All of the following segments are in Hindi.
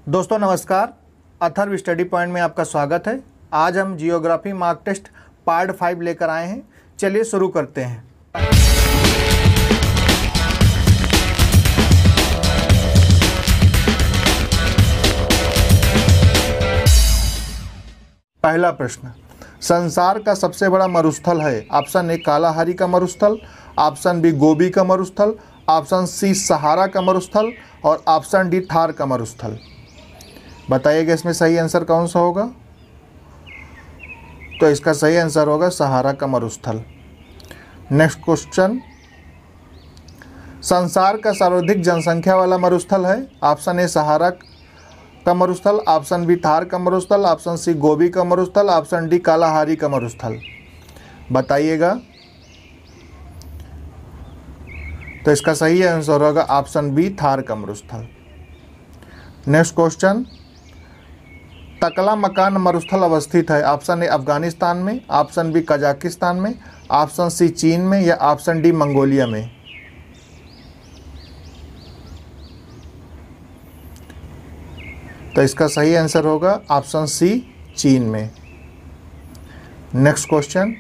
दोस्तों नमस्कार। अथर्व स्टडी पॉइंट में आपका स्वागत है। आज हम जियोग्राफी मार्क टेस्ट पार्ट 5 लेकर आए हैं। चलिए शुरू करते हैं। पहला प्रश्न, संसार का सबसे बड़ा मरुस्थल है। ऑप्शन ए कालाहारी का मरुस्थल, ऑप्शन बी गोबी का मरुस्थल, ऑप्शन सी सहारा का मरुस्थल और ऑप्शन डी थार का मरुस्थल। बताइएगा इसमें सही आंसर कौन सा होगा। तो इसका सही आंसर होगा सहारा का मरुस्थल। नेक्स्ट क्वेश्चन, संसार का सर्वाधिक जनसंख्या वाला मरुस्थल है। ऑप्शन ए सहारा का मरुस्थल, ऑप्शन बी थार का मरुस्थल, ऑप्शन सी गोबी का मरुस्थल, ऑप्शन डी कालाहारी का मरुस्थल। बताइएगा। तो इसका सही आंसर होगा ऑप्शन बी थार का मरुस्थल। नेक्स्ट क्वेश्चन, टकला मकान मरुस्थल अवस्थित है। ऑप्शन ए अफगानिस्तान में, ऑप्शन बी कजाकिस्तान में, ऑप्शन सी चीन में या ऑप्शन डी मंगोलिया में। तो इसका सही आंसर होगा ऑप्शन सी चीन में। नेक्स्ट क्वेश्चन,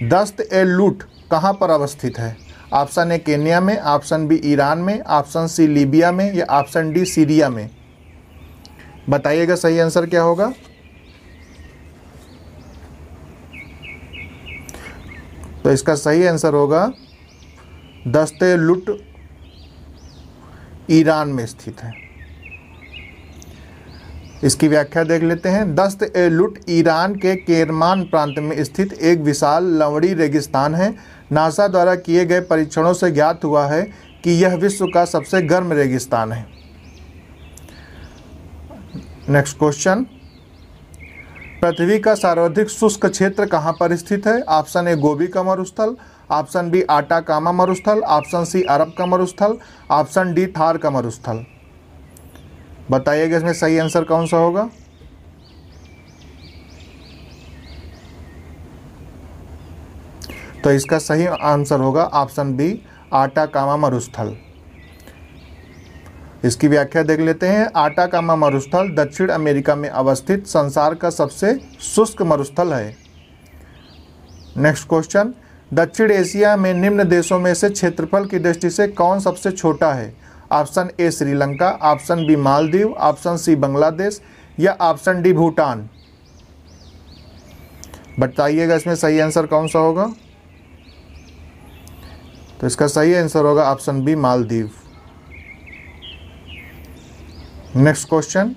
दस्त ए लूट कहाँ पर अवस्थित है। ऑप्शन ए केन्या में, ऑप्शन बी ईरान में, ऑप्शन सी लीबिया में या ऑप्शन डी सीरिया में। बताइएगा सही आंसर क्या होगा। तो इसका सही आंसर होगा दस्त ए लूट ईरान में स्थित है। इसकी व्याख्या देख लेते हैं। दस्त ए लूट ईरान के केरमान प्रांत में स्थित एक विशाल लवणी रेगिस्तान है। नासा द्वारा किए गए परीक्षणों से ज्ञात हुआ है कि यह विश्व का सबसे गर्म रेगिस्तान है। नेक्स्ट क्वेश्चन, पृथ्वी का सर्वाधिक शुष्क क्षेत्र कहाँ पर स्थित है। ऑप्शन ए गोबी का मरुस्थल, ऑप्शन बी आटाकामा मरुस्थल, ऑप्शन सी अरब का मरुस्थल, ऑप्शन डी थार का मरुस्थल। बताइएगा इसमें सही आंसर कौन सा होगा। तो इसका सही आंसर होगा ऑप्शन बी आटाकामा मरुस्थल। इसकी व्याख्या देख लेते हैं। आटाकामा मरुस्थल दक्षिण अमेरिका में अवस्थित संसार का सबसे शुष्क मरुस्थल है। नेक्स्ट क्वेश्चन, दक्षिण एशिया में निम्न देशों में से क्षेत्रफल की दृष्टि से कौन सबसे छोटा है। Option A Sri Lanka, option B Maldives, option C Bangladesh या ऑप्शन डी भूटान। बताइएगा इसमें सही आंसर कौन सा होगा। तो इसका सही आंसर होगा option B Maldives. Next question,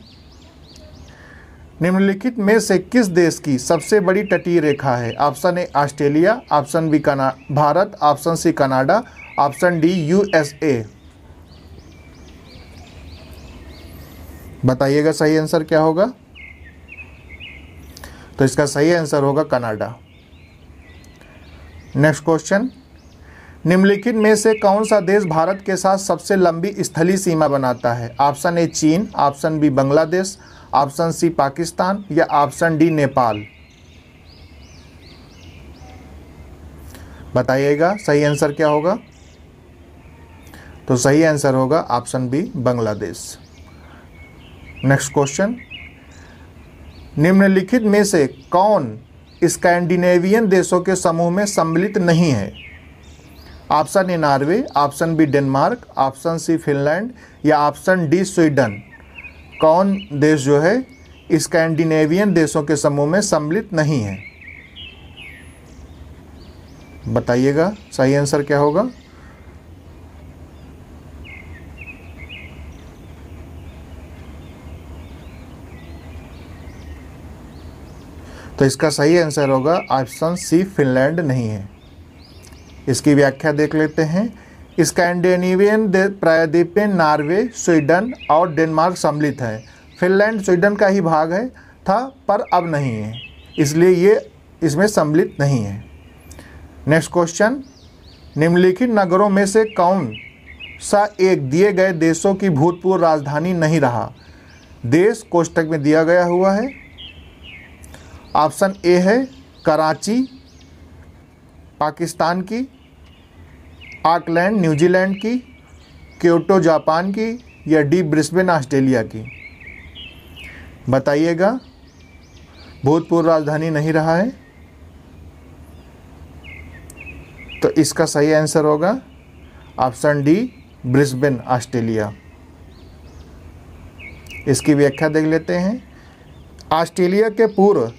निम्नलिखित में से किस देश की सबसे बड़ी तटीय रेखा है। Option A Australia, option B Bharat, option C Canada, option D USA. बताइएगा सही आंसर क्या होगा। तो इसका सही आंसर होगा कनाडा। नेक्स्ट क्वेश्चन, निम्नलिखित में से कौन सा देश भारत के साथ सबसे लंबी स्थलीय सीमा बनाता है। ऑप्शन ए चीन, option B Bangladesh, option C Pakistan या ऑप्शन डी नेपाल। बताइएगा सही आंसर क्या होगा। तो सही आंसर होगा option B Bangladesh. Next question, निम्नलिखित में से कौन स्कैंडिनेवियन देशों के समूह में सम्मिलित नहीं है। Option A Norway, option B Denmark, option C Finland या ऑप्शन डी स्वीडन। कौन देश जो है स्कैंडिनेवियन देशों के समूह में सम्मिलित नहीं है। बताइएगा सही आंसर क्या होगा। तो इसका सही आंसर होगा ऑप्शन सी फिनलैंड नहीं है। इसकी व्याख्या देख लेते हैं। स्कैंडिनेवियन प्रायद्वीप में नॉर्वे, स्वीडन और डेनमार्क सम्मिलित है। फिनलैंड स्वीडन का ही भाग है था पर अब नहीं है, इसलिए ये इसमें सम्मिलित नहीं है। नेक्स्ट क्वेश्चन, निम्नलिखित नगरों में से कौन सा एक दिए गए देशों की भूतपूर्व राजधानी नहीं रहा। देश कोष्ठक में दिया गया हुआ है। ऑप्शन ए है कराची पाकिस्तान की, ऑकलैंड न्यूजीलैंड की, क्योटो जापान की या डी ब्रिस्बेन ऑस्ट्रेलिया की। बताइएगा। भूतपूर्व राजधानी नहीं रहा है, तो इसका सही आंसर होगा ऑप्शन डी, ब्रिस्बेन, ऑस्ट्रेलिया। इसकी व्याख्या देख लेते हैं। ऑस्ट्रेलिया के पूर्व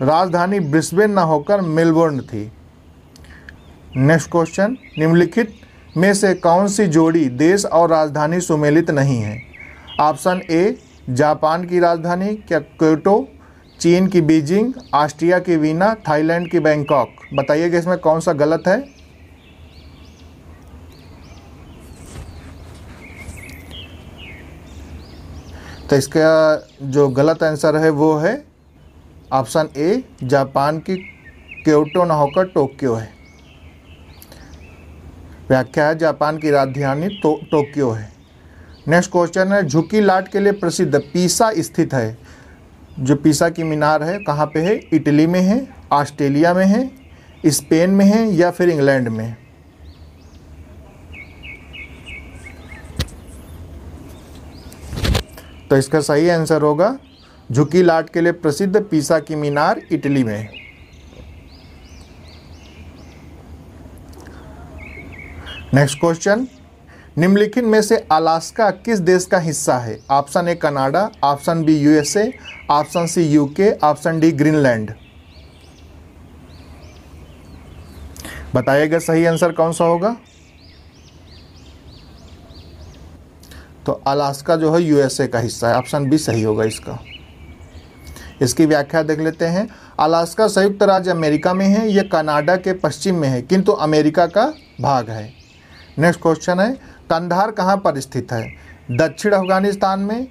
राजधानी ब्रिस्बेन न होकर मेलबोर्न थी। नेक्स्ट क्वेश्चन, निम्नलिखित में से कौन सी जोड़ी देश और राजधानी सुमेलित नहीं है? ऑप्शन ए, जापान की राजधानी क्योटो, चीन की बीजिंग, ऑस्ट्रिया की वीना, थाईलैंड की बैंकॉक। बताइएगा इसमें कौन सा गलत है? तो इसका जो गलत आंसर है वो है ऑप्शन ए, जापान की क्योटो न होकर टोक्यो है। व्याख्या है जापान की राजधानी टोक्यो है। नेक्स्ट क्वेश्चन है, झुकी लाट के लिए प्रसिद्ध पीसा स्थित है। जो पीसा की मीनार है कहाँ पे है? इटली में है, ऑस्ट्रेलिया में है, स्पेन में है या फिर इंग्लैंड में? तो इसका सही आंसर होगा झुकी लाट के लिए प्रसिद्ध पीसा की मीनार इटली में है। नेक्स्ट क्वेश्चन, निम्नलिखित में से अलास्का किस देश का हिस्सा है? Option A, Canada, option B, USA, option C, UK, option D, Greenland. बताइएगा सही आंसर कौन सा होगा? तो अलास्का जो है यूएसए का हिस्सा है, ऑप्शन बी सही होगा इसका। इसकी व्याख्या देख लेते हैं। अलास्का संयुक्त राज्य अमेरिका में है, यह कनाडा के पश्चिम में है किंतु अमेरिका का भाग है। नेक्स्ट क्वेश्चन है, कंधार कहाँ पर स्थित है? दक्षिण अफगानिस्तान में,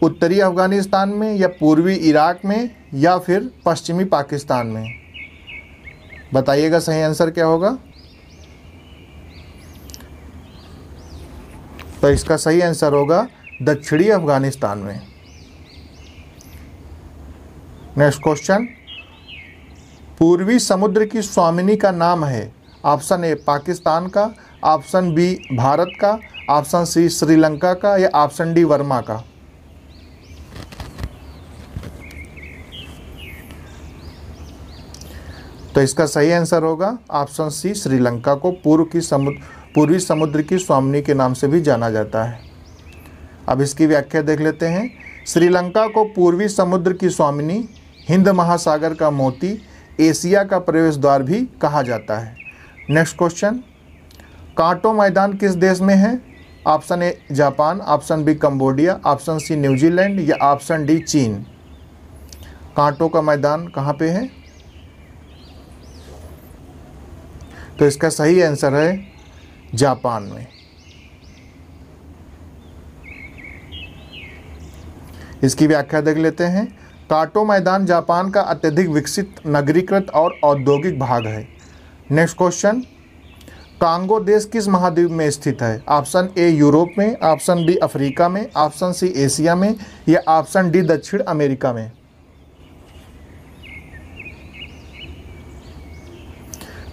उत्तरी अफगानिस्तान में या पूर्वी इराक में या फिर पश्चिमी पाकिस्तान में? बताइएगा सही आंसर क्या होगा? तो इसका सही आंसर होगा दक्षिणी अफगानिस्तान में। नेक्स्ट क्वेश्चन, पूर्वी समुद्र की स्वामिनी का नाम है? ऑप्शन ए, पाकिस्तान का, ऑप्शन बी, भारत का, ऑप्शन सी, श्रीलंका का या ऑप्शन डी, वर्मा का? तो इसका सही आंसर होगा ऑप्शन सी, श्रीलंका को पूर्वी समुद्र की स्वामिनी के नाम से भी जाना जाता है। अब इसकी व्याख्या देख लेते हैं। श्रीलंका को पूर्वी समुद्र की स्वामिनी, हिंद महासागर का मोती, एशिया का प्रवेश द्वार भी कहा जाता है। नेक्स्ट क्वेश्चन, कांटो मैदान किस देश में है? Option A, Japan, option B, Cambodia, option C, New Zealand या ऑप्शन डी, चीन। कांटो का मैदान कहाँ पे है? तो इसका सही आंसर है जापान में। इसकी व्याख्या देख लेते हैं। कांटो मैदान जापान का अत्यधिक विकसित, नगरीकृत और औद्योगिक भाग है। नेक्स्ट क्वेश्चन, कांगो देश किस महाद्वीप में स्थित है? ऑप्शन ए, यूरोप में, ऑप्शन बी, अफ्रीका में, ऑप्शन सी, एशिया में या ऑप्शन डी, दक्षिण अमेरिका में?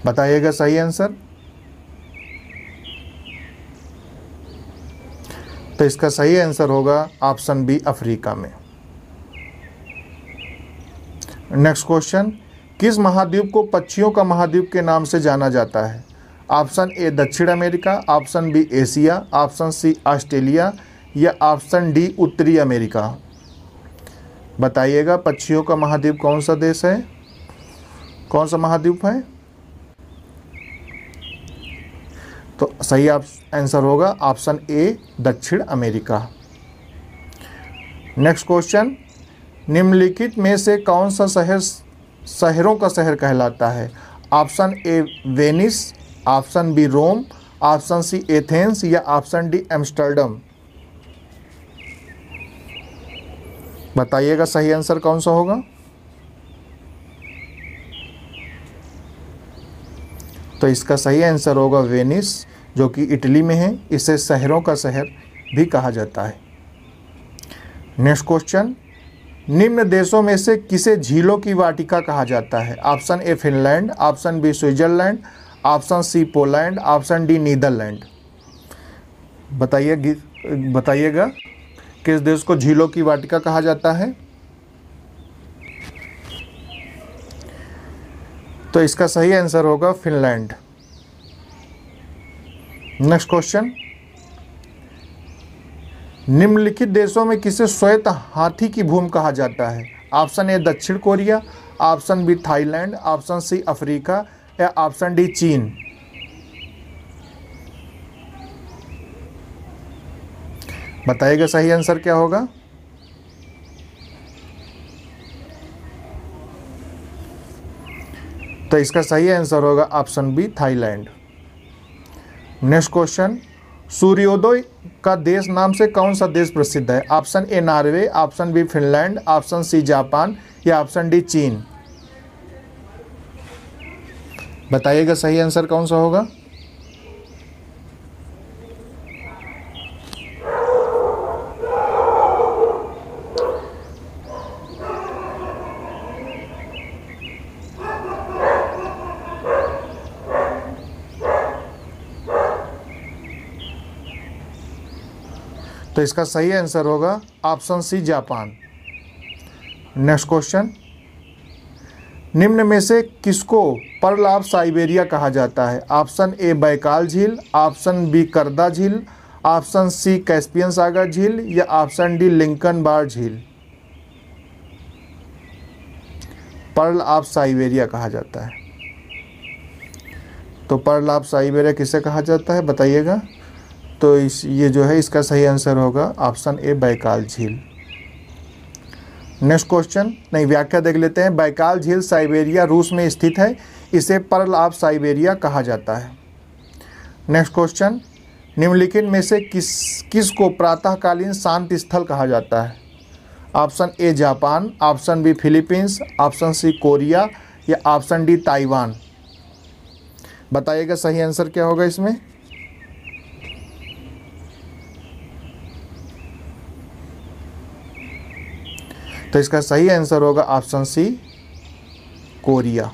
बताइएगा सही आंसर। तो इसका सही आंसर होगा ऑप्शन बी, अफ्रीका में। नेक्स्ट क्वेश्चन, किस महाद्वीप को पक्षियों का महाद्वीप के नाम से जाना जाता है? ऑप्शन ए, दक्षिण America, option B, Asia, option C, Australia या ऑप्शन डी, उत्तरी अमेरिका? बताइएगा पक्षियों का महाद्वीप कौन सा देश है, कौन सा महाद्वीप है? तो सही आंसर होगा ऑप्शन ए, दक्षिण अमेरिका। नेक्स्ट क्वेश्चन, निम्नलिखित में से कौन सा शहर शहरों का शहर कहलाता है? Option A, Venice, option B, Rome, option C, Athens या ऑप्शन डी, एम्स्टर्डम? बताइएगा सही आंसर कौन सा होगा? तो इसका सही आंसर होगा वेनिस, जो कि इटली में है। इसे शहरों का शहर भी कहा जाता है। नेक्स्ट क्वेश्चन, निम्न देशों में से किसे झीलों की वाटिका कहा जाता है? Option A, Finland, option B, Switzerland, option C, Poland, option D, Netherland? बताइएगा किस देश को झीलों की वाटिका कहा जाता है? तो इसका सही आंसर होगा फिनलैंड। नेक्स्ट क्वेश्चन, निम्नलिखित देशों में किसे श्वेत हाथी की भूमि कहा जाता है? ऑप्शन ए दक्षिण Korea, option B Thailand, option C Africa या ऑप्शन डी चीन। बताइएगा सही आंसर क्या होगा। तो इसका सही आंसर होगा option B Thailand. Next question, सूर्योदय का देश नाम से कौन सा देश प्रसिद्ध है? Option A Norway, option B Finland, option C Japan या ऑप्शन डी चीन। बताइएगा सही आंसर कौन सा होगा। तो इसका सही आंसर होगा option C Japan. Next question, निम्न में से किसको पर्ल ऑफ साइबेरिया कहा जाता है? ऑप्शन ए बैकाल झील, ऑप्शन बी करदा झील, ऑप्शन सी कैस्पियन सागर झील या ऑप्शन डी लिंकन बार झील। पर्ल ऑफ साइबेरिया कहा जाता है। तो पर्ल ऑफ साइबेरिया किसे कहा जाता है बताइएगा। तो ये जो है इसका सही आंसर होगा ऑप्शन ए बैकाल झील। नेक्स्ट क्वेश्चन, नहीं व्याख्या देख लेते हैं। बैकाल झील साइबेरिया रूस में स्थित है, इसे पर्ल ऑफ साइबेरिया कहा जाता है। नेक्स्ट क्वेश्चन, निम्नलिखित में से किस को प्रातःकालीन शांत स्थल कहा जाता है? Option A Japan, option B Philippines, option C Korea या ऑप्शन डी ताइवान। बताइएगा सही आंसर क्या होगा इसमें। तो इसका सही आंसर होगा option C Korea.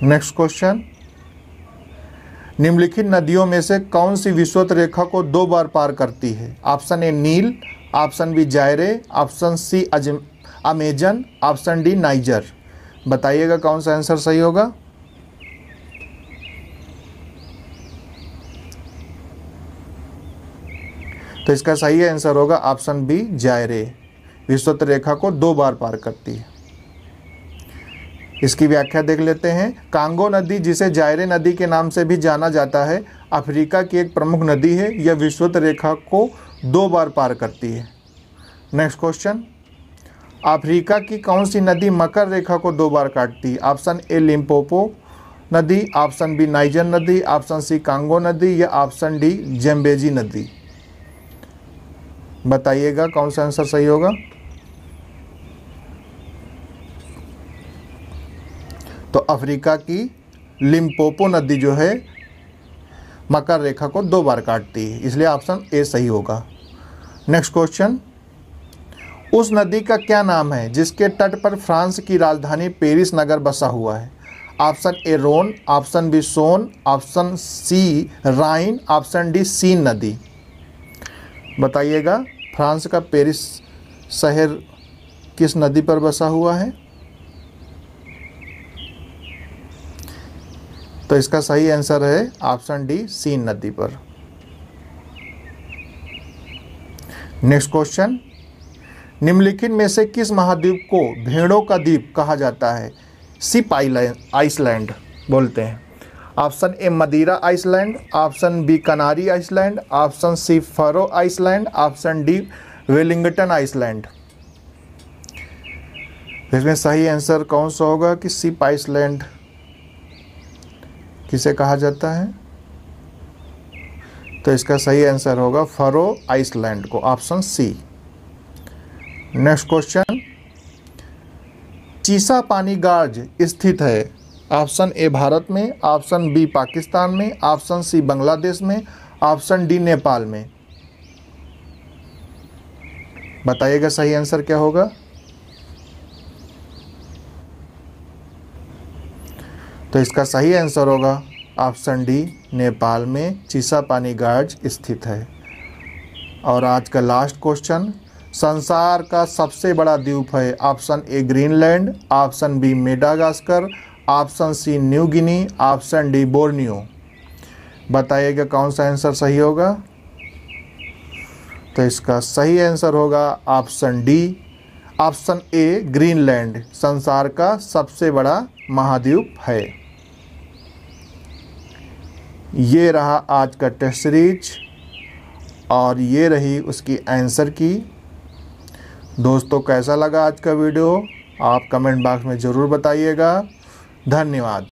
Next question, निम्नलिखित नदियों में से कौन सी विषुवत रेखा को 2 बार पार करती है? ऑप्शन ए नील, option B Zaire, option C Amazon, option D Niger. बताइएगा कौन सा आंसर सही होगा। तो इसका सही आंसर होगा ऑप्शन बी जायरे, विषुवत रेखा को 2 बार पार करती है। इसकी व्याख्या देख लेते हैं। कांगो नदी, जिसे जायरे नदी के नाम से भी जाना जाता है, अफ्रीका की एक प्रमुख नदी है। यह विषुवत रेखा को 2 बार पार करती है। नेक्स्ट क्वेश्चन, अफ्रीका की कौन सी नदी मकर रेखा को 2 बार काटती है? ऑप्शन ए लिम्पोपो नदी, ऑप्शन बी नाइजर नदी, ऑप्शन सी कांगो नदी या ऑप्शन डी जम्बेजी नदी। बताइएगा कौन सा आंसर सही होगा। तो अफ्रीका की लिम्पोपो नदी जो है मकर रेखा को 2 बार काटती है, इसलिए ऑप्शन ए सही होगा। नेक्स्ट क्वेश्चन, उस नदी का क्या नाम है जिसके तट पर फ्रांस की राजधानी पेरिस नगर बसा हुआ है? Option A Rhone, option B Saone, option C Rhine, option D Seine नदी। बताइएगा फ्रांस का पेरिस शहर किस नदी पर बसा हुआ है? तो इसका सही आंसर है ऑप्शन डी सीन नदी पर। नेक्स्ट क्वेश्चन, निम्नलिखित में से किस महाद्वीप को भेड़ों का द्वीप कहा जाता है? शिप आइसलैंड बोलते हैं। Option A Madeira island, option B Canary island, option C Faroe island, option D Wellington island. इसमें सही आंसर कौन सा होगा कि शिप आइसलैंड किसे कहा जाता है? तो इसका सही आंसर होगा फरो आइसलैंड को, option C. Next question, Chisa पानी गार्ज स्थित है? ऑप्शन ए भारत में, ऑप्शन बी पाकिस्तान में, ऑप्शन सी बांग्लादेश में, ऑप्शन डी नेपाल में। बताइएगा सही आंसर क्या होगा। तो इसका सही आंसर होगा ऑप्शन डी नेपाल में चीसा पानी गार्ज स्थित है। और आज का लास्ट क्वेश्चन, संसार का सबसे बड़ा द्वीप है? Option A Greenland, option B Madagascar, option C New Guinea, option D Borneo. बताइएगा कौन सा आंसर सही होगा। तो इसका सही आंसर होगा option D, option A Greenland संसार का सबसे बड़ा महाद्वीप है। ये रहा आज का टेस्ट सीरीज और ये रही उसकी आंसर की। दोस्तों कैसा लगा आज का वीडियो आप कमेंट बॉक्स में ज़रूर बताइएगा। धन्यवाद।